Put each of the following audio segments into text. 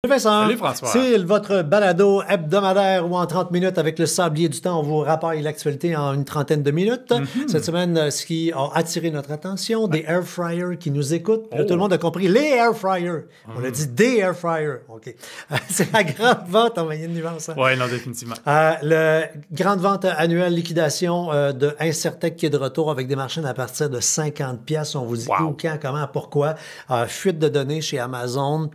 Vincent. Salut François. C'est votre balado hebdomadaire où en 30 minutes, avec le sablier du temps, on vous rappaille l'actualité en une trentaine de minutes. Cette semaine, ce qui a attiré notre attention, des air fryers qui nous écoutent. Là, tout le monde a compris les air fryers. On a dit des air fryers. OK. C'est la grande vente en moyenne nuance. Hein? Oui, non, définitivement. Le grande vente annuelle liquidation de Incertec qui est de retour avec des marchés à partir de 50 pièces. On vous dit où, quand, comment, pourquoi. Fuite de données chez Amazon.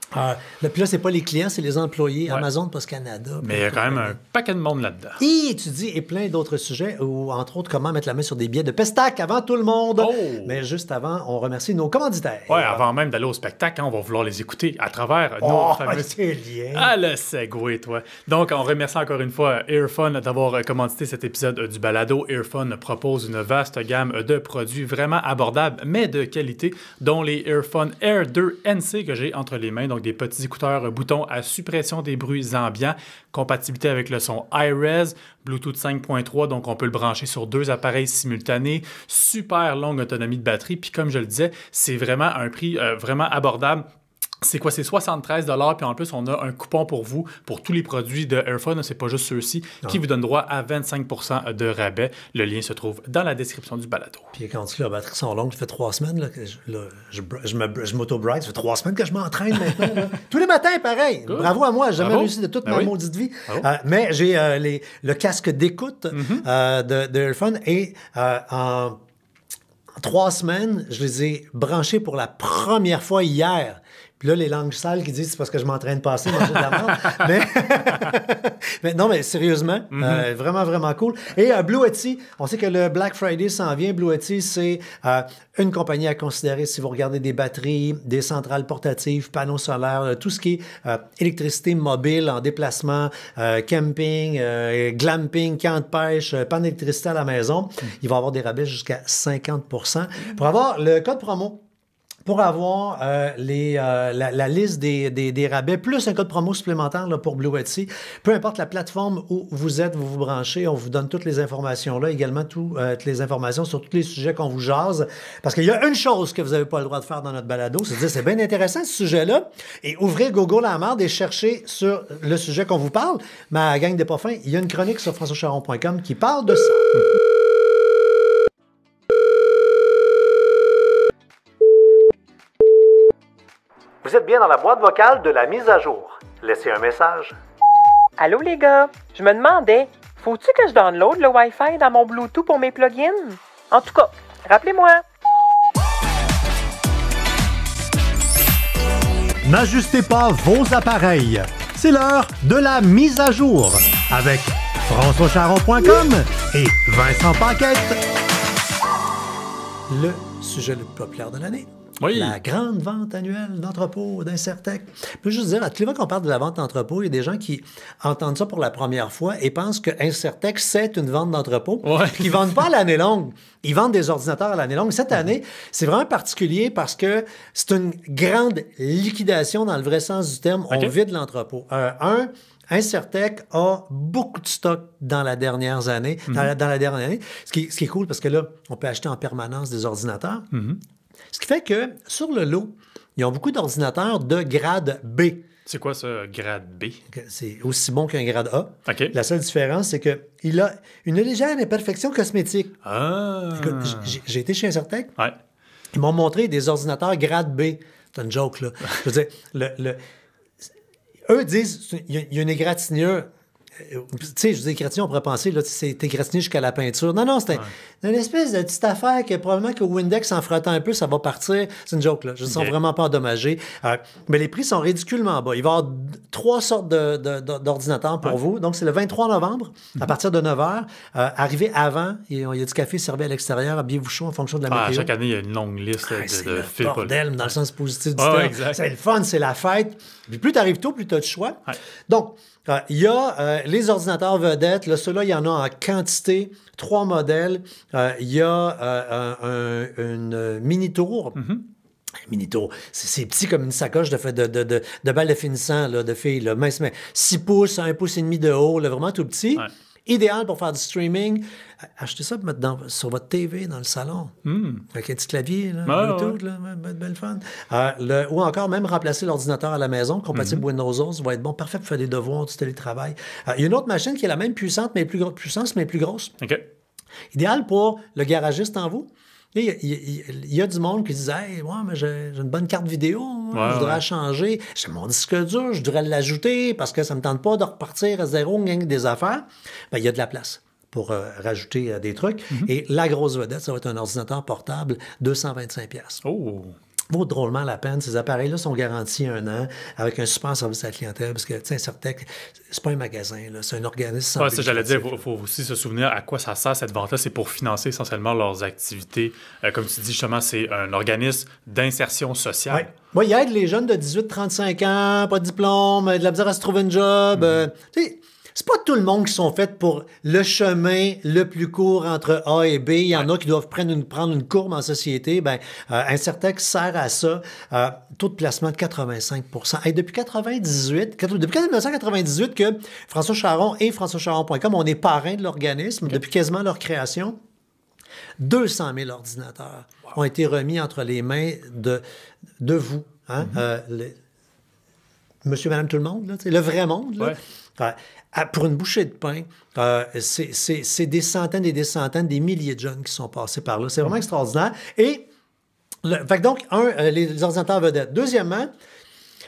Puis là, c'est pas les clients, c'est les employés. Amazon, Post Canada. Mais il y a quand même un paquet de monde là-dedans. Et étudie et plein d'autres sujets, ou entre autres, comment mettre la main sur des billets de Pestac avant tout le monde. Oh! Mais juste avant, on remercie nos commanditaires. Oui, avant même d'aller au spectacle, on va vouloir les écouter à travers nos fameux... c'est lié. Ah, le segway, toi. Donc, on remercie encore une fois Airfun d'avoir commandité cet épisode du balado. Airfun propose une vaste gamme de produits vraiment abordables, mais de qualité, dont les Airfun Air 2 NC que j'ai entre les mains. Donc, des petits écouteurs boutons à suppression des bruits ambiants, compatibilité avec le son iRes, Bluetooth 5.3, donc on peut le brancher sur 2 appareils simultanés, super longue autonomie de batterie, puis comme je le disais, c'est vraiment un prix vraiment abordable. C'est quoi? C'est 73 $, puis en plus, on a un coupon pour vous, pour tous les produits de Airfun, c'est pas juste ceux-ci, qui vous donnent droit à 25% de rabais. Le lien se trouve dans la description du balado. Puis quand tu dis que les batteries sont longues, ça fait 3 semaines là, que je m'auto-brag, ça fait 3 semaines que je m'entraîne maintenant. Là. Tous les matins, pareil. Good. Bravo à moi, j'ai jamais réussi de toute ma maudite vie. Mais j'ai le casque d'écoute de Airfun et en 3 semaines, je les ai branchés pour la première fois hier. Puis là, les langues sales qui disent c'est parce que je m'entraîne pas assez, manger de la merde. mais non, mais sérieusement, vraiment, vraiment cool. Et Blue Yeti, on sait que le Black Friday s'en vient. Blue Yeti, c'est une compagnie à considérer si vous regardez des batteries, des centrales portatives, panneaux solaires, tout ce qui est électricité mobile en déplacement, camping, glamping, camp de pêche, panne d'électricité à la maison. Il va y avoir des rabais jusqu'à 50%. Pour avoir le code promo, pour avoir la liste des rabais, plus un code promo supplémentaire là, pour Blue Yeti. Peu importe la plateforme où vous êtes, vous vous branchez, on vous donne toutes les informations là, également toutes les informations sur tous les sujets qu'on vous jase. Parce qu'il y a une chose que vous n'avez pas le droit de faire dans notre balado, c'est de dire c'est bien intéressant ce sujet-là, et ouvrez Google à la marde et cherchez sur le sujet qu'on vous parle. Mais à la gang des pas fins, il y a une chronique sur françoischaron.com qui parle de ça. Vous êtes bien dans la boîte vocale de la mise à jour. Laissez un message. Allô les gars, je me demandais, faut-tu que je download le Wi-Fi dans mon Bluetooth pour mes plugins? En tout cas, rappelez-moi. N'ajustez pas vos appareils. C'est l'heure de la mise à jour avec françoischaron.com et Vincent Paquette. Le sujet le plus populaire de l'année. Oui. La grande vente annuelle d'entrepôt d'Incertec. Je peux juste dire, à toutes les fois qu'on parle de la vente d'entrepôt, il y a des gens qui entendent ça pour la première fois et pensent que Incertec, c'est une vente d'entrepôt. Ils ne vendent pas à l'année longue. Ils vendent des ordinateurs à l'année longue. Cette année, c'est vraiment particulier parce que c'est une grande liquidation dans le vrai sens du terme. On vide l'entrepôt. Incertec a beaucoup de stock dans la dernière année. Dans la dernière année. Ce qui est cool parce que là, on peut acheter en permanence des ordinateurs. Ce qui fait que, sur le lot, ils ont beaucoup d'ordinateurs de grade B. C'est quoi ça, grade B? C'est aussi bon qu'un grade A. OK. La seule différence, c'est qu'il a une légère imperfection cosmétique. Écoute, j'ai été chez Incertec. Ouais. Ils m'ont montré des ordinateurs grade B. C'est une joke, là. Je veux dire, eux disent il y a une égratignure. Tu sais, je dis égratignure, on pourrait penser, là, c'est égratigné jusqu'à la peinture. Non, c'est une espèce de petite affaire que probablement qu'au Windex, en frottant un peu, ça va partir. C'est une joke, là. Je ne sens vraiment pas endommagé. Mais les prix sont ridiculement bas. Il va y avoir 3 sortes d'ordinateurs pour vous. Donc, c'est le 23 novembre, à partir de 9 h. Arrivez avant. Il y a du café servi à l'extérieur. Habillez-vous chaud en fonction de la météo. Chaque année, il y a une longue liste de c'est le bordel, dans le sens positif du terme. Exact. C'est le fun, c'est la fête. Puis plus tu arrives tôt, plus tu as de choix. Donc, il y a les ordinateurs vedettes. Là, ceux-là, il y en a en quantité. 3 modèles. Il y a une Mini-Tour. Mini-Tour. C'est petit comme une sacoche de balles de finissant là, de filles. Là, mince, mais 6 pouces, 1 pouce et demi de haut, là, vraiment tout petit. idéal pour faire du streaming. Achetez ça pour mettre sur votre TV dans le salon. Avec un petit clavier, là, Bluetooth, là, belle fun. Ou encore même remplacer l'ordinateur à la maison, compatible Windows 11, va être bon, parfait pour faire des devoirs, du télétravail. Il y a une autre machine qui est la même puissance, mais plus grosse. OK. Idéal pour le garagiste en vous. Il y a du monde qui disait « Hey, ouais, mais j'ai une bonne carte vidéo, je voudrais la changer. J'ai mon disque dur, je voudrais l'ajouter parce que ça ne me tente pas de repartir à zéro, des affaires. » Il y a de la place pour rajouter des trucs. Et la grosse vedette, ça va être un ordinateur portable, 225$. Oh! Vaut drôlement la peine. Ces appareils-là sont garantis 1 an avec un super service à la clientèle parce que, tu sais, Incertec, c'est pas un magasin, là, c'est un organisme. Ouais, ça, j'allais dire, il faut aussi se souvenir à quoi ça sert cette vente-là. C'est pour financer essentiellement leurs activités. Comme tu dis, justement, c'est un organisme d'insertion sociale. Oui, il aide les jeunes de 18-35 ans, pas de diplôme, de la misère à se trouver un job. Tu sais, c'est pas tout le monde qui sont faits pour le chemin le plus court entre A et B. Il y en a qui doivent prendre une courbe en société. Incertec sert à ça. Taux de placement de 85%. Et depuis 1998 que François Charon et françoischaron.com, on est parrains de l'organisme depuis quasiment leur création. 200 000 ordinateurs ont été remis entre les mains de vous. Hein? Monsieur, madame, tout le monde, là, le vrai monde. Là. Pour une bouchée de pain, c'est des centaines et des centaines, des milliers de jeunes qui sont passés par là. C'est vraiment extraordinaire. Et, donc, les ordinateurs vedettes. Deuxièmement,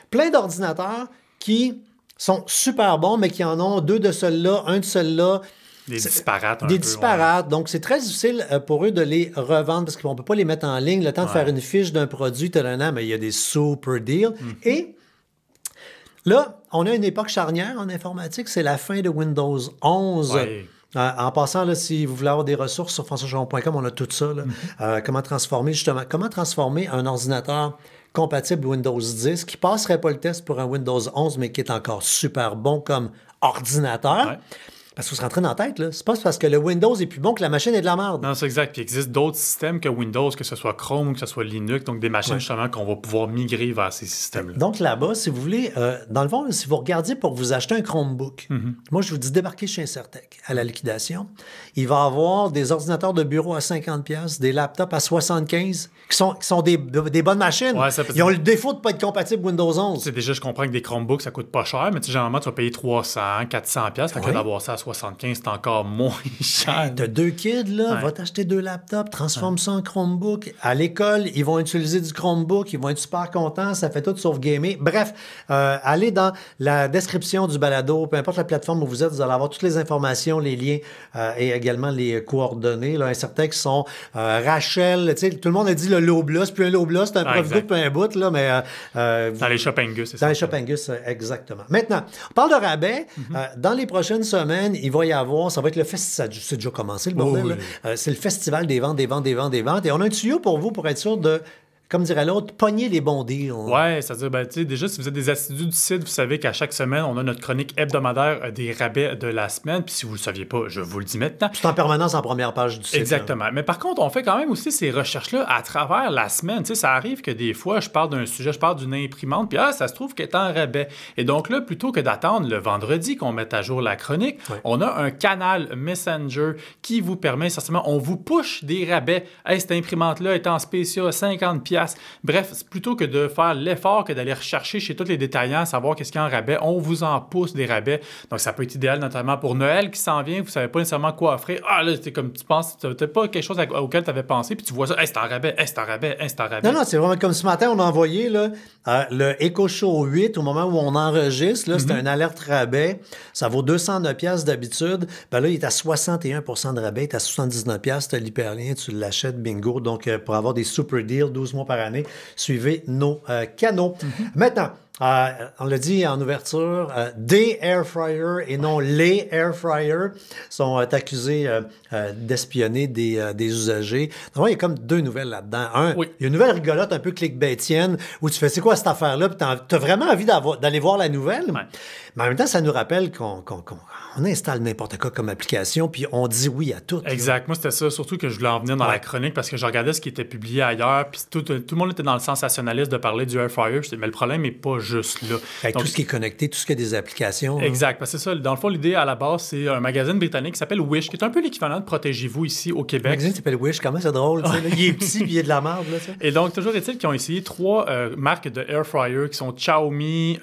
plein d'ordinateurs qui sont super bons, mais qui en ont 2 de ceux-là, 1 de ceux-là. Des disparates. Des disparates. Ouais. Donc, c'est très difficile pour eux de les revendre parce qu'on ne peut pas les mettre en ligne. Le temps de faire une fiche d'un produit, mais il y a des super deals. Et là, on a une époque charnière en informatique, c'est la fin de Windows 11. Ouais. En passant, là, si vous voulez avoir des ressources sur françoischaron.com, on a tout ça. Là. Comment transformer un ordinateur compatible Windows 10 qui ne passerait pas le test pour un Windows 11, mais qui est encore super bon comme ordinateur. Ouais. Parce qu'il faut se rentrer dans la tête, là. C'est pas parce que le Windows est plus bon que la machine est de la merde. Non, c'est exact. Puis il existe d'autres systèmes que Windows, que ce soit Chrome ou que ce soit Linux, donc des machines justement qu'on va pouvoir migrer vers ces systèmes-là. Donc là-bas, si vous voulez, dans le fond, si vous regardiez pour vous acheter un Chromebook, moi je vous dis débarquez chez Incertec à la liquidation. Il va y avoir des ordinateurs de bureau à 50$, des laptops à 75$, qui sont des bonnes machines. Ouais, ils ont le défaut de ne pas être compatibles Windows 11. C'est déjà, je comprends que des Chromebooks, ça coûte pas cher, mais généralement, tu vas payer 300$, 400$. Fait que d'avoir ça à 75$, c'est encore moins cher. T'as 2 kids, là, va t'acheter 2 laptops, transforme ça en Chromebook. À l'école, ils vont utiliser du Chromebook, ils vont être super contents, ça fait tout sauf gamer. Bref, allez dans la description du balado, peu importe la plateforme où vous êtes, vous allez avoir toutes les informations, les liens et également les coordonnées. Là, Incertec sont Rachel, tu sais, tout le monde a dit le Lobla, c'est plus un Lobla, c'est un prof groupe, un bout, là, mais... dans les Shop Angus, c'est ça. Dans les Shop Angus, exactement. Maintenant, on parle de rabais. Dans les prochaines semaines, il va y avoir, ça va être le festival, c'est déjà commencé le bordel, c'est le festival des ventes. Et on a un tuyau pour vous pour être sûr de, comme dirait l'autre, pogner les bons deals. Oui, c'est-à-dire, tu sais, déjà, si vous êtes des assidus du site, vous savez qu'à chaque semaine, on a notre chronique hebdomadaire des rabais de la semaine. Puis si vous ne le saviez pas, je vous le dis maintenant. C'est en permanence en première page du site. Exactement. Mais par contre, on fait quand même aussi ces recherches-là à travers la semaine. Tu sais, ça arrive que des fois, je parle d'un sujet, je parle d'une imprimante, puis ça se trouve qu'elle est en rabais. Et donc là, plutôt que d'attendre le vendredi qu'on mette à jour la chronique, on a un canal Messenger qui vous permet, essentiellement, on vous push des rabais. Hey, cette imprimante-là est en spécial à 50$. Bref, plutôt que de faire l'effort que d'aller rechercher chez tous les détaillants, savoir qu'est-ce qu'il y a en rabais, on vous en pousse des rabais. Donc, ça peut être idéal, notamment pour Noël qui s'en vient. Vous ne savez pas nécessairement quoi offrir. Ah, là, c'est comme tu penses, tu n'as pas quelque chose auquel tu avais pensé, puis tu vois ça, hey, c'est en rabais, hey, c'est en rabais, hey, c'est en rabais. Non, c'est vraiment comme ce matin, on a envoyé là, le Echo Show 8 au moment où on enregistre. Là, c'était une alerte rabais. Ça vaut 209$ d'habitude. Ben là, il est à 61% de rabais. Il est à 79$. Tu as l'hyperlien, tu l'achètes, bingo. Donc, pour avoir des super deals 12 mois par année, suivez nos canaux. Maintenant, on l'a dit en ouverture, des air fryers et non les air fryers sont accusés d'espionner des usagers. Donc, il y a comme 2 nouvelles là-dedans. Il y a une nouvelle rigolote un peu clickbaitienne où tu fais, c'est quoi cette affaire-là? Puis tu as vraiment envie d'aller voir la nouvelle. Mais en même temps, ça nous rappelle qu'on installe n'importe quoi comme application, puis on dit oui à tout. Exact. Moi, c'était ça, surtout que je voulais en venir dans la chronique, parce que je regardais ce qui était publié ailleurs, puis tout le monde était dans le sensationnalisme de parler du air fryer. Mais le problème n'est pas juste là. Avec tout ce qui est connecté, tout ce qui a des applications. Exact. Parce que c'est ça. Dans le fond, l'idée à la base, c'est un magazine britannique qui s'appelle Wish, qui est un peu l'équivalent de Protégez-vous ici au Québec. Le magazine s'appelle Wish, comment c'est drôle. Là, il est petit, puis il y a de la merde. Là, ça. Et donc, toujours est-il qu'ils ont essayé 3 marques de air fryer qui sont Xiaomi,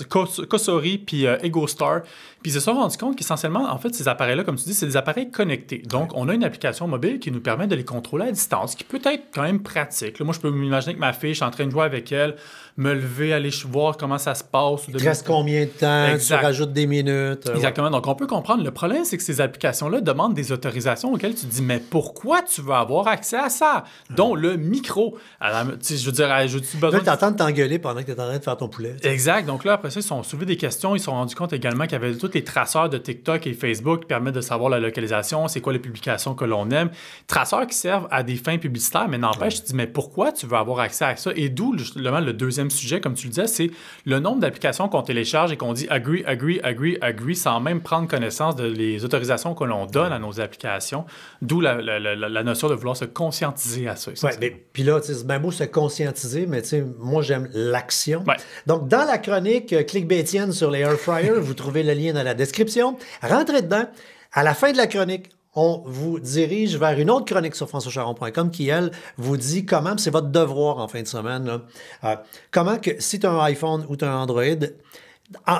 Cosori, puis EgoStar. Puis ils se sont rendus compte qu'essentiellement, en fait, ces appareils-là, comme tu dis, c'est des appareils connectés. Donc, on a une application mobile qui nous permet de les contrôler à distance, qui peut être quand même pratique. Là, moi, je peux m'imaginer que ma fille, je suis en train de jouer avec elle, me lever, aller voir comment ça se passe. Il te reste combien de temps? Exact. Tu rajoutes des minutes. Exactement. Donc, on peut comprendre. Le problème, c'est que ces applications-là demandent des autorisations auxquelles tu te dis, mais pourquoi tu veux avoir accès à ça? Dont le micro. Je veux dire, j'ai-tu besoin... Là, t'entends t'engueuler pendant que tu es en train de faire ton poulet. Exact. Donc là, après ça, ils se sont soulevés des questions. Ils se sont rendus compte également qu'il y avait tous les traceurs de TikTok et Facebook qui permettent de savoir la localisation, c'est quoi les publications que l'on aime. Traceurs qui servent à des fins publicitaires, mais n'empêche, tu te dis, mais pourquoi tu veux avoir accès à ça? Et d'où, justement, le deuxième sujet, comme tu le disais, c'est le nombre d'applications qu'on télécharge et qu'on dit agree, agree, agree, agree, sans même prendre connaissance des autorisations que l'on donne à nos applications. D'où la notion de vouloir se conscientiser à ça. Oui, mais puis là, c'est bien beau se conscientiser, mais moi, j'aime l'action. Ouais. Donc, dans la chronique clickbaitienne sur les air fryers, vous trouvez le lien dans la description. Rentrez dedans. À la fin de la chronique, on vous dirige vers une autre chronique sur françoischaron.com qui, elle, vous dit comment, c'est votre devoir en fin de semaine, là, comment que si tu as un iPhone ou tu as un Android,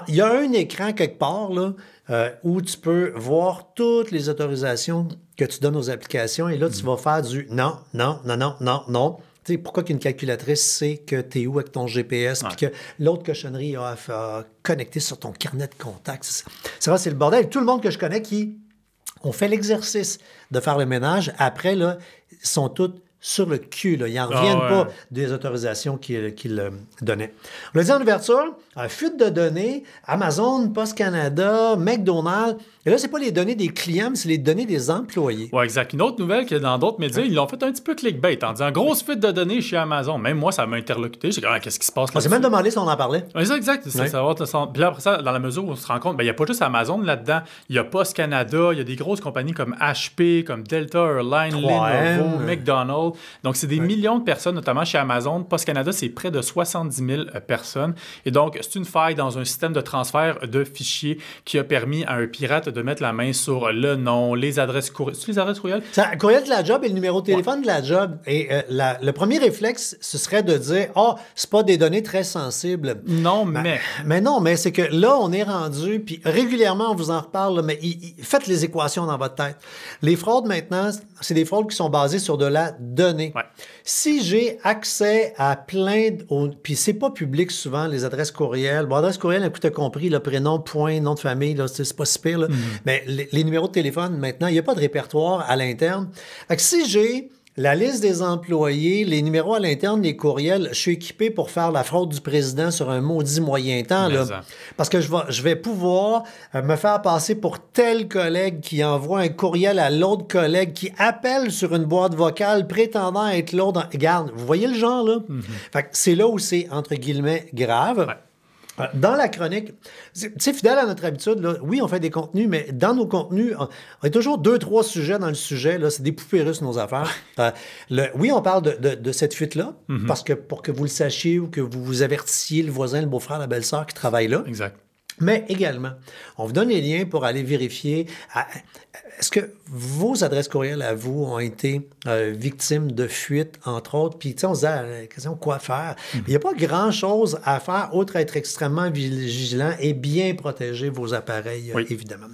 il y a un écran quelque part là, où tu peux voir toutes les autorisations que tu donnes aux applications et là, tu vas faire du non, non, non, non, non, non. Tu sais, pourquoi qu'une calculatrice sait que tu es où avec ton GPS puis que l'autre cochonnerie a connecté sur ton carnet de contacts. C'est vrai, c'est le bordel. Tout le monde que je connais qui ont fait l'exercice de faire le ménage, après, là, ils sont tous sur le cul. Là. Ils n'en reviennent pas des autorisations qu'ils donnaient. On l'a dit en ouverture, fuite de données, Amazon, Post Canada, McDonald's. Et là, ce n'est pas les données des clients, mais c'est les données des employés. Oui, exact. Une autre nouvelle que dans d'autres médias, ils l'ont fait un petit peu clickbait en disant grosse fuite de données chez Amazon. Même moi, ça m'a interlocuté. J'ai dit, qu'est-ce qui se passe là? On s'est même demandé si on en parlait. Oui, c'est exact. C'est savoir. Puis là, après ça, dans la mesure où on se rend compte, il n'y a pas juste Amazon là-dedans. Il y a Post Canada, il y a des grosses compagnies comme HP, comme Delta Airlines, Lenovo, McDonald's. Donc, c'est des millions de personnes, notamment chez Amazon. Post Canada, c'est près de 70 000 personnes. Et donc, c'est une faille dans un système de transfert de fichiers qui a permis à un pirate de mettre la main sur le nom, les adresses courriel. C'est les adresses courriel? Le courriel de la job et le numéro de téléphone de la job. Et le premier réflexe, ce serait de dire c'est pas des données très sensibles. Non, mais non, mais c'est que là, on est rendu, puis régulièrement, on vous en reparle, mais faites les équations dans votre tête. Les fraudes, maintenant, c'est des fraudes qui sont basées sur de la donnée. Ouais. Si j'ai accès à plein puis c'est pas public souvent, les adresses courriel. Bon, adresse courriel, écoute, t'as compris, le prénom, point, nom de famille, là, c'est pas si pire, là. Mais les numéros de téléphone, maintenant, il n'y a pas de répertoire à l'interne. Fait que si j'ai la liste des employés, les numéros à l'interne, les courriels, je suis équipé pour faire la fraude du président sur un maudit moyen temps. Là, parce que je vais pouvoir me faire passer pour tel collègue qui envoie un courriel à l'autre collègue qui appelle sur une boîte vocale prétendant être l'autre. Regarde, vous voyez le genre, là? Fait que c'est là où c'est, entre guillemets, grave. Ouais. Dans la chronique, tu sais, fidèle à notre habitude, là, oui, on fait des contenus, mais dans nos contenus, on a toujours 2-3 sujets dans le sujet. Là, c'est des poupées russes, nos affaires. Oui, on parle de cette fuite-là, parce que pour que vous le sachiez ou que vous vous avertissiez le voisin, le beau-frère, la belle-sœur qui travaille là. Exact. Mais également, on vous donne les liens pour aller vérifier. Est-ce que vos adresses courriel à vous ont été victimes de fuites, entre autres? Puis, tu sais, on se dit, question, quoi faire? Il n'y a pas grand-chose à faire, autre être extrêmement vigilant et bien protéger vos appareils, évidemment.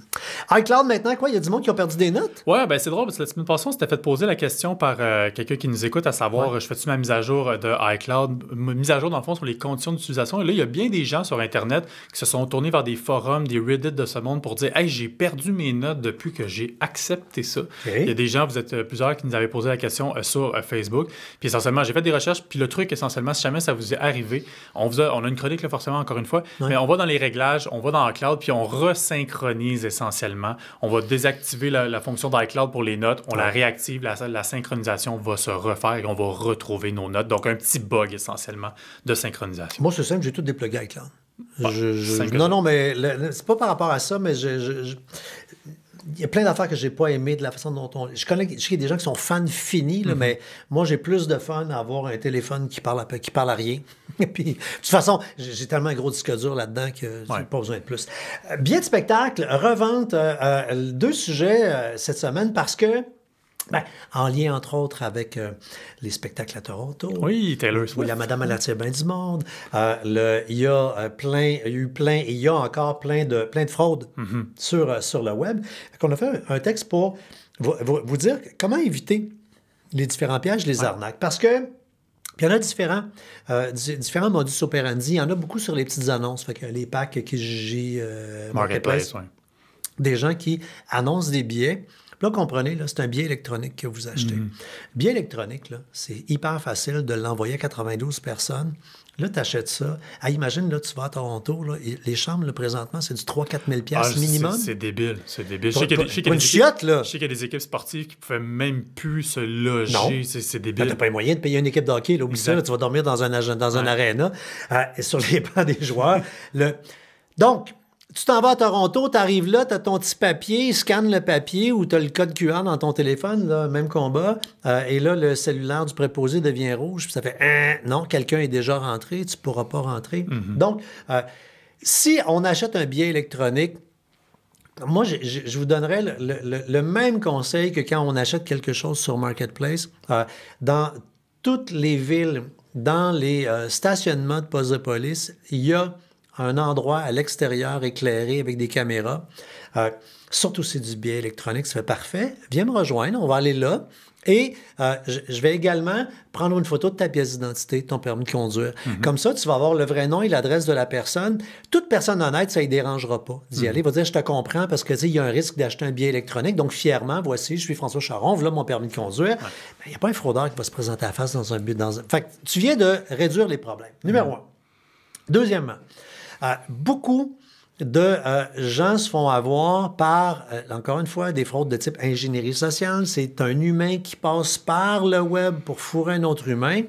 iCloud, maintenant, quoi? Il y a du monde qui ont perdu des notes? Oui, bien, c'est drôle, parce que la semaine passée, on s'était fait poser la question par quelqu'un qui nous écoute, à savoir, je fais-tu ma mise à jour de iCloud? Mise à jour, dans le fond, sur les conditions d'utilisation. Et là, il y a bien des gens sur Internet qui se sont tournés vers des forums, des Reddit de ce monde pour dire « Hey, j'ai perdu mes notes depuis que j'ai accepté ça. » Il y a des gens, vous êtes plusieurs qui nous avaient posé la question sur Facebook. Puis essentiellement, j'ai fait des recherches. Puis le truc, essentiellement, si jamais ça vous est arrivé, on a une chronique, là, forcément, encore une fois, mais on va dans les réglages, on va dans iCloud, puis on resynchronise essentiellement. On va désactiver la fonction d'iCloud pour les notes, on la réactive, la synchronisation va se refaire et on va retrouver nos notes. Donc, un petit bug essentiellement de synchronisation. Moi, c'est simple, j'ai tout déplugué iCloud. Non, mais c'est pas par rapport à ça, mais il y a plein d'affaires que j'ai pas aimées de la façon dont on... Je sais qu'il y a des gens qui sont fans finis, là, mais moi, j'ai plus de fun à avoir un téléphone qui parle à rien. Puis, de toute façon, j'ai tellement un gros disque dur là-dedans que j'ai pas besoin de plus. Billet de spectacle, revente, 2 sujets cette semaine parce que en lien, entre autres, avec les spectacles à Toronto. Oui, Taylor Swift. Oui, la Madame elle attire bien du monde. Il y a il y a encore plein de fraudes sur le web. On a fait un texte pour vous dire comment éviter les différents pièges, les arnaques. Parce que il y en a différents modus operandi. Il y en a beaucoup sur les petites annonces. Fait que les packs Kijiji, Marketplace. Des gens qui annoncent des billets. Là, comprenez, là, c'est un billet électronique que vous achetez. Billet électronique, là, c'est hyper facile de l'envoyer à 92 personnes. Là, tu achètes ça. Imagine, là, tu vas à Toronto, là, les chambres, là, présentement, c'est du 3-4 000 minimum. C'est débile. C'est débile. Je sais qu'il y a des équipes sportives qui ne pouvaient même plus se loger. Non. C'est débile. Tu n'as pas les moyens de payer une équipe de hockey. Là, oublie ça, là, tu vas dormir dans un aréna et sur les bancs des joueurs. Donc, tu t'en vas à Toronto, tu arrives là, tu as ton petit papier, scanne le papier ou tu as le code QR dans ton téléphone, là, même combat. Et là, le cellulaire du préposé devient rouge. Puis ça fait non, quelqu'un est déjà rentré, tu ne pourras pas rentrer. Donc, si on achète un billet électronique, moi, je vous donnerais le même conseil que quand on achète quelque chose sur Marketplace. Dans toutes les villes, dans les stationnements de postes de police, il y a un endroit à l'extérieur éclairé avec des caméras. Surtout si c'est du billet électronique, ça fait parfait. Viens me rejoindre, on va aller là. Et je vais également prendre une photo de ta pièce d'identité, de ton permis de conduire. Comme ça, tu vas avoir le vrai nom et l'adresse de la personne. Toute personne honnête, ça ne dérangera pas d'y aller. Il va dire, je te comprends parce que il y a un risque d'acheter un billet électronique. Donc, fièrement, voici, je suis François Charon, voilà mon permis de conduire. Il n'y a pas un fraudeur qui va se présenter à la face dans un but. Fait que tu viens de réduire les problèmes. Numéro 1. Deuxièmement, beaucoup de gens se font avoir par, encore une fois, des fraudes de type ingénierie sociale. C'est un humain qui passe par le web pour fourrer un autre humain.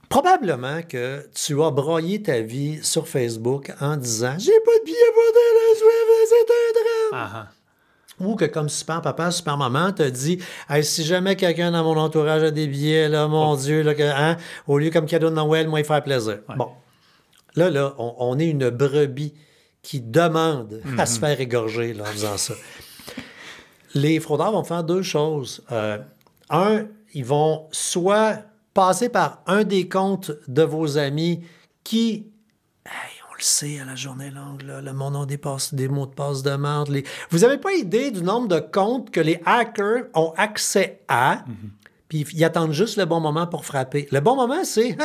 Probablement que tu as broyé ta vie sur Facebook en disant « J'ai pas de billet pour Taylor Swift, c'est un drame! » Ou que comme super papa, super maman, te dit hey, si jamais quelqu'un dans mon entourage a des billets, là, mon Dieu, là, au lieu comme cadeau de Noël, moi, il fait plaisir. Bon. Là, on est une brebis qui demande à se faire égorger là, en faisant ça. Les fraudeurs vont faire 2 choses. Ils vont soit passer par un des comptes de vos amis qui, on le sait à la journée longue, là, le monde a des mots de passe de merde. Vous n'avez pas idée du nombre de comptes que les hackers ont accès à, puis ils attendent juste le bon moment pour frapper. Le bon moment, c'est...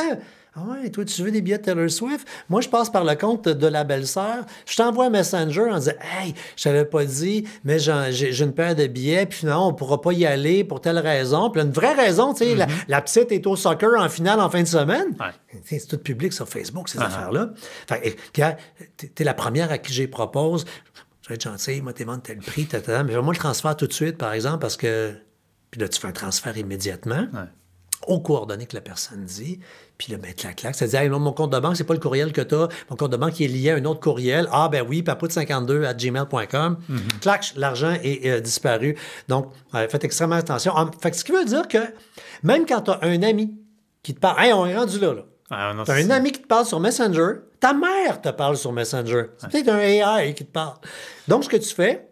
Ah ouais, toi, tu veux des billets de Taylor Swift? Moi, je passe par le compte de la belle-sœur. Je t'envoie un messenger en disant « Hey, je t'avais pas dit, mais j'ai une paire de billets, puis non, on pourra pas y aller pour telle raison. » Puis une vraie raison, tu sais, la petite est au soccer en finale en fin de semaine. C'est tout public sur Facebook, ces affaires-là. Fait que, t'es la première à qui j'y propose. Je vais être gentil, moi, t'es vendre tel prix, mais moi, le transfert tout de suite, par exemple, parce que... Puis là, tu fais un transfert immédiatement. Aux coordonnées que la personne dit, puis là, ben, clac. Ça dit, hey, non, mon compte de banque, c'est pas le courriel que tu as. Mon compte de banque est lié à un autre courriel. Ah, ben oui, papoute52@gmail.com. Clac, l'argent est disparu. Donc, faites extrêmement attention. Fait que ce qui veut dire que même quand tu as un ami qui te parle, hey, on est rendu là. Tu as un ami qui te parle sur Messenger, ta mère te parle sur Messenger. C'est peut-être un AI qui te parle. Donc, ce que tu fais,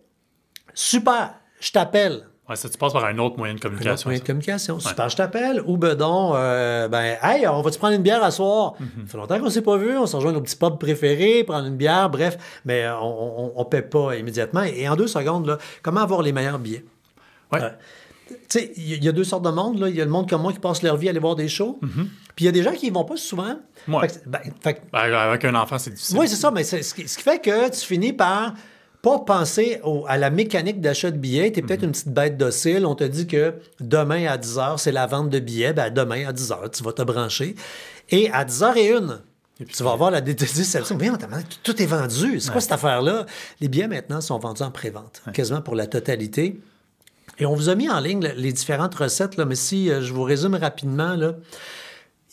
super, je t'appelle. Ça, tu passes par un autre moyen de communication. Un autre moyen de communication. Super, je t'appelle. Ou bedon, hey, on va-tu prendre une bière à soir? Ça fait longtemps qu'on ne s'est pas vu. On se rejoint nos petits pubs préférés, prendre une bière, bref. Mais on ne paie pas immédiatement. Et en 2 secondes, là, comment avoir les meilleurs billets? Tu sais, il y a 2 sortes de monde. Il y a le monde comme moi qui passe leur vie à aller voir des shows. Puis il y a des gens qui n'y vont pas souvent. Avec un enfant, c'est difficile. Oui, c'est ça. Mais ce qui fait que tu finis par... pas penser à la mécanique d'achat de billets. Tu es peut-être une petite bête docile. On te dit que demain à 10h, c'est la vente de billets. Ben, demain à 10h, tu vas te brancher. Et à 10h01, tu vas avoir la déception. Mais tout est vendu. C'est quoi cette affaire-là? Les billets, maintenant, sont vendus en pré-vente, quasiment pour la totalité. Et on vous a mis en ligne les différentes recettes, là, mais si je vous résume rapidement, là,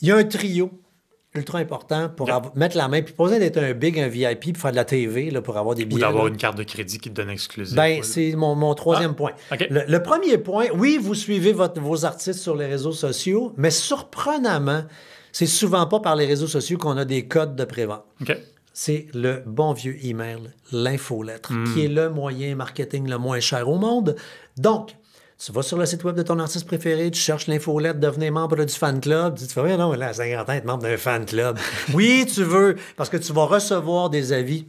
il y a un trio ultra important pour mettre la main, puis pas besoin d'être un VIP, pour faire de la TV, là, pour avoir des billets. Ou d'avoir une carte de crédit qui te donne exclusif. C'est mon troisième point. Okay. Le premier point, oui, vous suivez vos artistes sur les réseaux sociaux, mais surprenamment, c'est souvent pas par les réseaux sociaux qu'on a des codes de prévente. OK. C'est le bon vieux email, l'infolettre, qui est le moyen marketing le moins cher au monde. Donc, tu vas sur le site web de ton artiste préféré, tu cherches l'infolettre, devenir membre du fan club. Tu te fais, non, là, à 50 ans, être membre d'un fan club. Oui, tu veux, parce que tu vas recevoir des avis.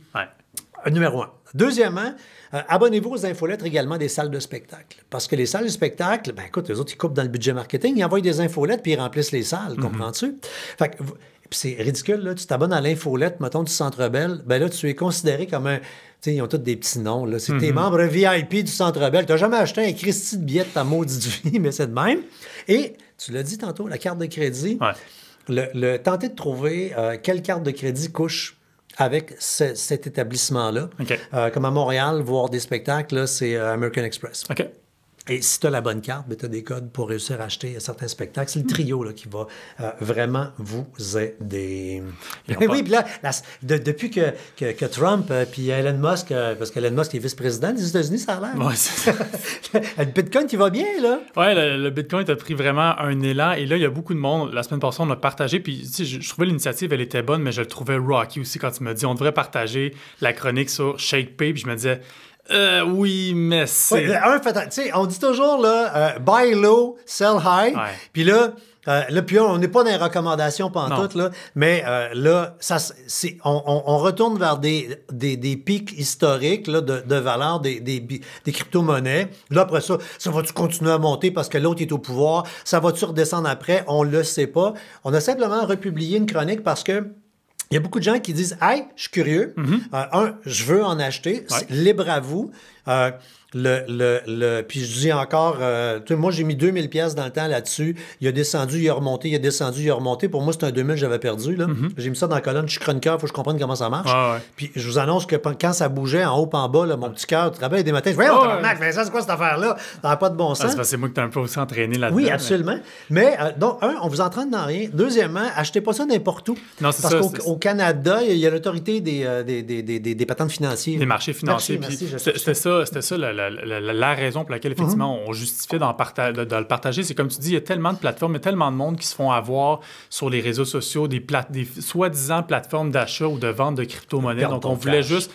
Numéro 1. Deuxièmement, abonnez-vous aux infolettres également des salles de spectacle. Parce que les salles de spectacle, ben écoute, les autres, ils coupent dans le budget marketing, ils envoient des infolettres puis ils remplissent les salles, comprends-tu? Fait que, c'est ridicule, là, tu t'abonnes à l'infolette, mettons, du Centre Bell, ben là, tu es considéré comme un... Tu sais, ils ont tous des petits noms, là. C'est tes membres VIP du Centre Bell. Tu n'as jamais acheté un Christy de billet de ta maudite vie, mais c'est de même. Et, tu l'as dit tantôt, la carte de crédit, tenter de trouver quelle carte de crédit couche avec cet établissement-là. Okay. Comme à Montréal, voir des spectacles, là, c'est American Express. OK. Et si tu as la bonne carte, ben, tu as des codes pour réussir à acheter certains spectacles. C'est le trio là, qui va vraiment vous aider. Oui, puis là, depuis que Trump puis Elon Musk, parce qu'Elon Musk est vice-président des États-Unis, ça a l'air. Ouais, c'est ça. Le Bitcoin qui va bien, là. Oui, le Bitcoin a pris vraiment un élan. Et là, il y a beaucoup de monde. La semaine passée, on a partagé. Puis, tu sais, je trouvais l'initiative, elle était bonne, mais je le trouvais rocky aussi quand tu m'as dit on devrait partager la chronique sur ShakePay. Puis je me disais... oui, mais c'est... On dit toujours, là, buy low, sell high. Puis là, puis on n'est pas dans les recommandations pantoute, là, mais là, on retourne vers des pics historiques là, de valeur des crypto-monnaies. Là, après ça va-tu continuer à monter parce que l'autre est au pouvoir? Ça va-tu redescendre après? On le sait pas. On a simplement republié une chronique parce que il y a beaucoup de gens qui disent « Hey, je suis curieux. Je veux en acheter. Libre à vous. » Puis je dis encore, moi j'ai mis 2000 pièces dans le temps là-dessus. Il a descendu, il a remonté, il a descendu, il a remonté. Pour moi, c'est un 2000 que j'avais perdu. Là. J'ai mis ça dans la colonne. Je suis chroniqueur, il faut que je comprenne comment ça marche. Puis je vous annonce que quand ça bougeait en haut en bas, là, mon petit cœur, tu te rappelles des matins, je dis « Voyons, Vincent, c'est quoi cette affaire-là? Ça n'a pas de bon sens. » C'est moi qui t'ai un peu aussi entraîné là-dedans. Oui, absolument. Mais donc, on vous entraîne dans rien. Deuxièmement, achetez pas ça n'importe où. Non, c'est parce qu'au Canada, il y a l'autorité des patentes financiers. Des marchés financiers. C'était ça la raison pour laquelle, effectivement, on justifiait de le partager. C'est comme tu dis, il y a tellement de plateformes, il y a tellement de monde qui se font avoir sur les réseaux sociaux, des soi-disant plateformes d'achat ou de vente de crypto-monnaies. Donc, on voulait juste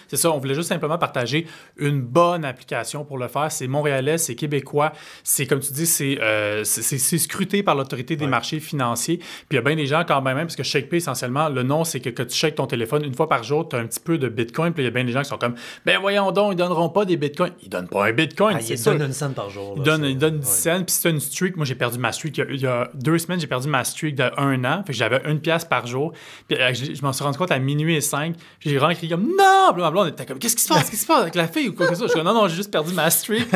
simplement partager une bonne application pour le faire. C'est montréalais, c'est québécois. C'est, comme tu dis, c'est scruté par l'autorité des marchés financiers. Puis, il y a bien des gens quand même, parce que ShakePay, essentiellement, le nom, c'est que tu shakes ton téléphone une fois par jour, tu as un petit peu de Bitcoin. Puis, il y a bien des gens qui sont comme, ben voyons donc, ils donneront pas des Bitcoins. Ils donnent pas un Bitcoin. Ils donnent une scène par jour. Ils donnent 10 cents. Puis c'est une streak. Moi, j'ai perdu ma streak. Il y a 2 semaines, j'ai perdu ma streak de 1 an. Fait que j'avais 1 pièce par jour. Puis je m'en suis rendu compte à minuit et 5. J'ai vraiment crié comme non! Puis ma blonde était comme qu'est-ce qui se passe? Qu'est-ce qui se passe avec la fille ou quoi que ce soit? Je suis comme non, j'ai juste perdu ma streak.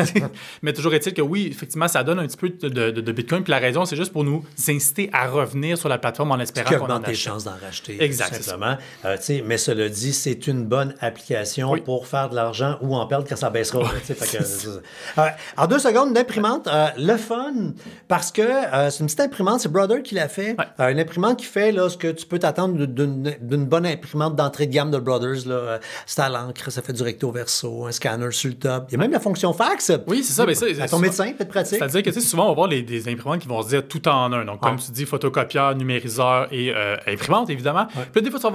Mais toujours est-il que oui, effectivement, ça donne un petit peu de Bitcoin. Puis la raison, c'est juste pour nous inciter à revenir sur la plateforme en espérant qu'on en achète. Tes chances d'en racheter. Exact. Simplement. Mais cela dit, c'est une bonne application pour faire de l'argent ou en perdre quand ça baissera. En 2 secondes, une imprimante, le fun, parce que c'est une petite imprimante, c'est Brother qui l'a fait. Une imprimante qui fait là, ce que tu peux t'attendre d'une bonne imprimante d'entrée de gamme de Brothers. C'est à l'encre, ça fait du recto verso, un scanner sur le top. Il y a même la fonction fax. Oui, c'est ça. Mais ça à ton médecin, peut-être pratique. C'est-à-dire que souvent, on va voir des imprimantes qui vont se dire tout en un. Donc, comme tu dis, photocopieur, numériseur et imprimante, évidemment. Puis des fois, tu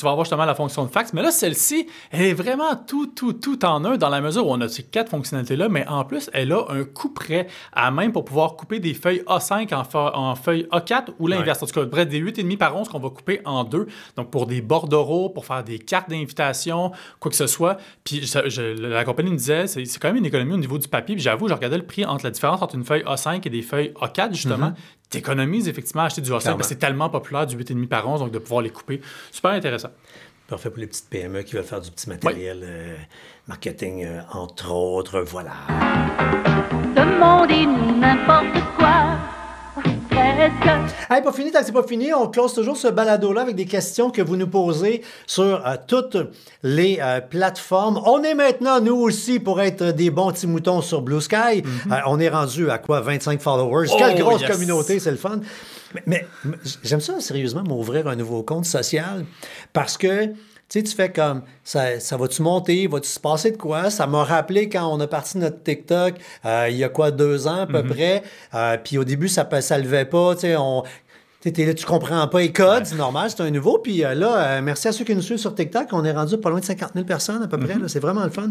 vas avoir justement la fonction de fax. Mais là, celle-ci, elle est vraiment tout en un dans la mesure où on a ces 4 fonctionnalités-là, mais en plus, elle a un couperet à même pour pouvoir couper des feuilles A5 en feuilles A4 ou l'inverse. En tout cas, bref, des 8,5 par 11 qu'on va couper en 2. Donc, pour des bordereaux, pour faire des cartes d'invitation, quoi que ce soit. Puis, la compagnie me disait, c'est quand même une économie au niveau du papier. Puis, j'avoue, je regardais le prix entre la différence entre une feuille A5 et des feuilles A4, justement. T'économises effectivement à acheter du A5, mais c'est tellement populaire du 8,5 par 11, donc de pouvoir les couper. Super intéressant. Parfait pour les petites PME qui veulent faire du petit matériel marketing, entre autres. Voilà. Demandez n'importe quoi. Hey, pas fini, tant que c'est pas fini, on close toujours ce balado-là avec des questions que vous nous posez sur toutes les plateformes. On est maintenant, nous aussi, pour être des bons petits moutons sur Blue Sky. On est rendu à quoi? 25 followers. Quelle grosse communauté, c'est le fun. Mais j'aime ça, sérieusement, m'ouvrir un nouveau compte social parce que tu sais, tu fais comme, ça va-tu monter, va-tu se passer de quoi? Ça m'a rappelé quand on a parti notre TikTok, il y a quoi, 2 ans à peu près, puis au début, ça levait pas, tu sais, tu comprends pas les codes, c'est normal, c'est un nouveau, puis là, merci à ceux qui nous suivent sur TikTok, on est rendu pas loin de 50 000 personnes à peu près, là, c'est vraiment le fun.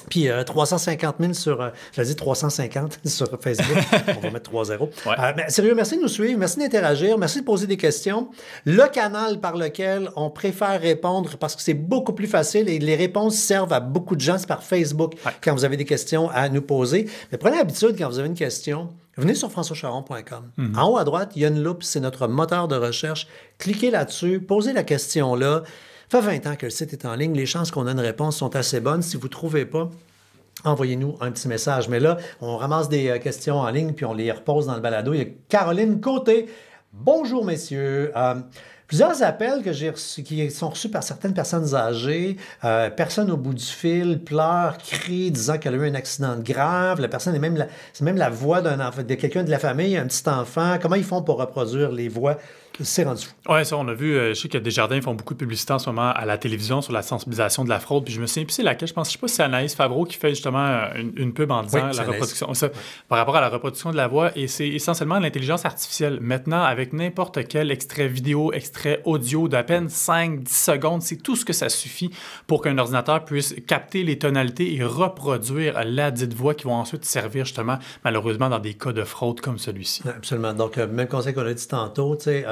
Puis 350 000 sur... je dit 350 sur Facebook. On va mettre 3 zéros. Ouais. Mais sérieux, merci de nous suivre. Merci d'interagir. Merci de poser des questions. Le canal par lequel on préfère répondre, parce que c'est beaucoup plus facile et les réponses servent à beaucoup de gens, c'est par Facebook quand vous avez des questions à nous poser. Mais prenez l'habitude, quand vous avez une question, venez sur françoischaron.com. En haut à droite, il y a une loupe. C'est notre moteur de recherche. Cliquez là-dessus. Posez la question là. Ça fait 20 ans que le site est en ligne. Les chances qu'on ait une réponse sont assez bonnes. Si vous ne trouvez pas, envoyez-nous un petit message. Mais là, on ramasse des questions en ligne puis on les repose dans le balado. Il y a Caroline Côté. Bonjour, messieurs. Plusieurs appels que j'ai reçus, qui sont reçus par certaines personnes âgées. Personne au bout du fil pleure, crie, disant qu'elle a eu un accident grave. La personne c'est même la voix de quelqu'un de la famille, un petit enfant. Comment ils font pour reproduire les voix? C'est rendu fou. Oui, ça, on a vu, je sais que Desjardins font beaucoup de publicité en ce moment à la télévision sur la sensibilisation de la fraude. Puis je me souviens plus c'est laquelle, je sais pas si c'est Anaïs Favreau qui fait justement une pub en disant la reproduction. Ça, par rapport à la reproduction de la voix, et c'est essentiellement l'intelligence artificielle. Maintenant, avec n'importe quel extrait vidéo, extrait audio d'à peine 5-10 secondes, c'est tout ce que ça suffit pour qu'un ordinateur puisse capter les tonalités et reproduire la dite voix qui vont ensuite servir justement, malheureusement, dans des cas de fraude comme celui-ci. Absolument. Donc, même conseil qu'on a dit tantôt, tu sais,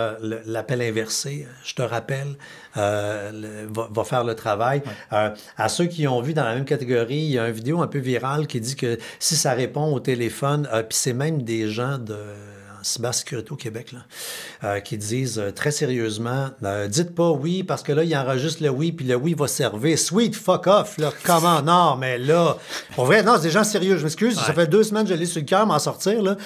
l'appel inversé, je te rappelle, va faire le travail. Ouais. À ceux qui ont vu dans la même catégorie, il y a une vidéo un peu virale qui dit que si ça répond au téléphone, puis c'est même des gens en cybersécurité au Québec là, qui disent très sérieusement, dites pas oui parce que là, il enregistre le oui, puis le oui va servir. Sweet fuck off, là, comment? Non, mais là, pour vrai, non, c'est des gens sérieux, je m'excuse, ça fait 2 semaines que je l'ai sur le cœur, m'en sortir, là.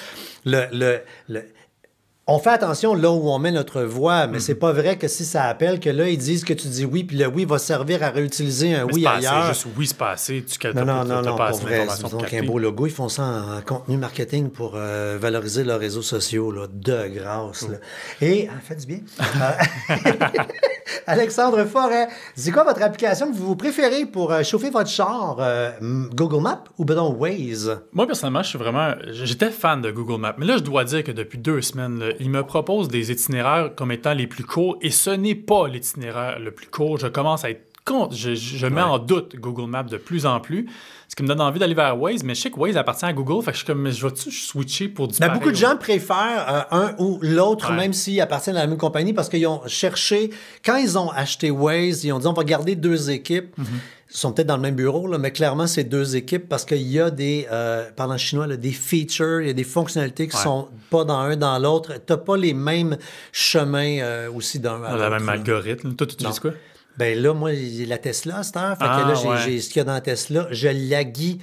On fait attention là où on met notre voix, mais c'est pas vrai que si ça appelle, que là, ils disent que tu dis oui, puis le oui va servir à réutiliser un oui ailleurs. C'est juste oui, c'est pas assez. Non, pas vrai. Donc, un beau logo. Ils font ça en contenu marketing pour valoriser leurs réseaux sociaux, là, de grâce. Là. Et, faites du bien. Alexandre Forêt, c'est quoi votre application que vous préférez pour chauffer votre char? Google Maps ou bedon Waze? Moi, personnellement, j'étais fan de Google Maps. Mais là, je dois dire que depuis 2 semaines, là, il me propose des itinéraires comme étant les plus courts et ce n'est pas l'itinéraire le plus court. Je commence à être je mets en doute Google Maps de plus en plus, ce qui me donne envie d'aller vers Waze, mais je sais que Waze appartient à Google, fait que je suis comme, je vais-tu switcher pour du pareil? Beaucoup de gens préfèrent un ou l'autre, même s'ils appartiennent à la même compagnie, parce qu'ils ont cherché, quand ils ont acheté Waze, ils ont dit, on va garder 2 équipes. Ils sont peut-être dans le même bureau, là, mais clairement, c'est 2 équipes parce qu'il y a des, parlant chinois, là, des features, il y a des fonctionnalités qui sont pas dans un, dans l'autre. Tu n'as pas les mêmes chemins aussi d'un à l'autre. Le même algorithme. Toi, tu utilises quoi? Ben là, moi, j'ai la Tesla à cette heure. Fait que là, j'ai ce qu'il y a dans la Tesla. Je laguis.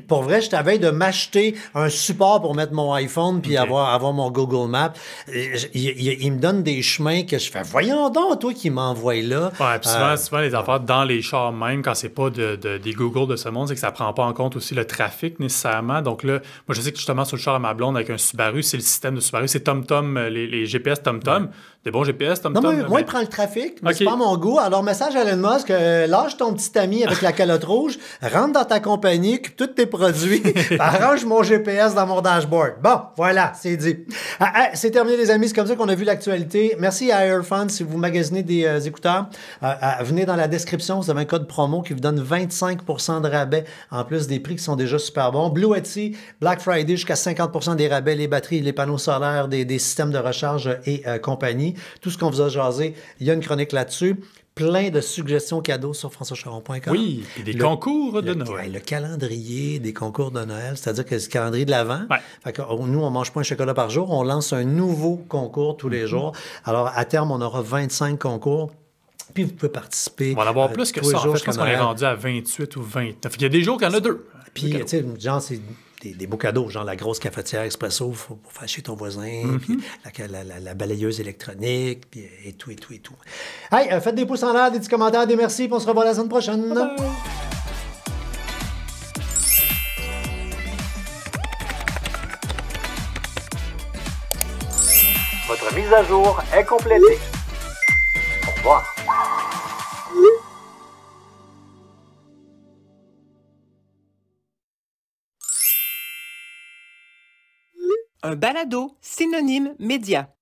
Pour vrai, je t'avais de m'acheter un support pour mettre mon iPhone puis avoir mon Google Maps. Il me donne des chemins que je fais. Voyons donc, toi qui m'envoies là. Ouais, puis souvent, les affaires dans les chars même, quand c'est pas des Google de ce monde, c'est que ça prend pas en compte aussi le trafic nécessairement. Donc là, moi, je sais que justement, sur le char à ma blonde avec un Subaru, c'est le système de Subaru. C'est TomTom, les GPS TomTom. Des bons GPS, TomTom. Non, moi, il prend le trafic, mais c'est pas mon goût. Alors, message à Elon Musk, lâche ton petit ami avec la calotte rouge, rentre dans ta compagnie, occupe tous tes produits, arrange mon GPS dans mon dashboard. Bon, voilà, c'est dit. C'est terminé, les amis. C'est comme ça qu'on a vu l'actualité. Merci à Airfun. Si vous magasinez des écouteurs, venez dans la description. Vous avez un code promo qui vous donne 25% de rabais, en plus des prix qui sont déjà super bons. Blue Etsy, Black Friday, jusqu'à 50% des rabais, les batteries, les panneaux solaires, des systèmes de recharge et compagnie. Tout ce qu'on vous a jasé, il y a une chronique là-dessus. Plein de suggestions cadeaux sur françoischaron.com. Oui, et des concours de Noël. Le calendrier des concours de Noël, c'est-à-dire que c'est le calendrier de l'Avent. Fait que nous, on ne mange pas un chocolat par jour. On lance un nouveau concours tous les jours. Alors, à terme, on aura 25 concours. Puis, vous pouvez participer. On va en avoir plus que ça. En fait, je pense qu'on est rendu à 28 ou 29. Il y a des jours qu'il y en a 2. Puis, tu sais, genre, c'est des beaux cadeaux, genre la grosse cafetière expresso pour faire chez ton voisin, puis la balayeuse électronique, puis et tout. Hey, faites des pouces en l'air, des petits commentaires, des merci, puis on se revoit la semaine prochaine. Bye. Votre mise à jour est complétée. Au revoir. Un balado synonyme média.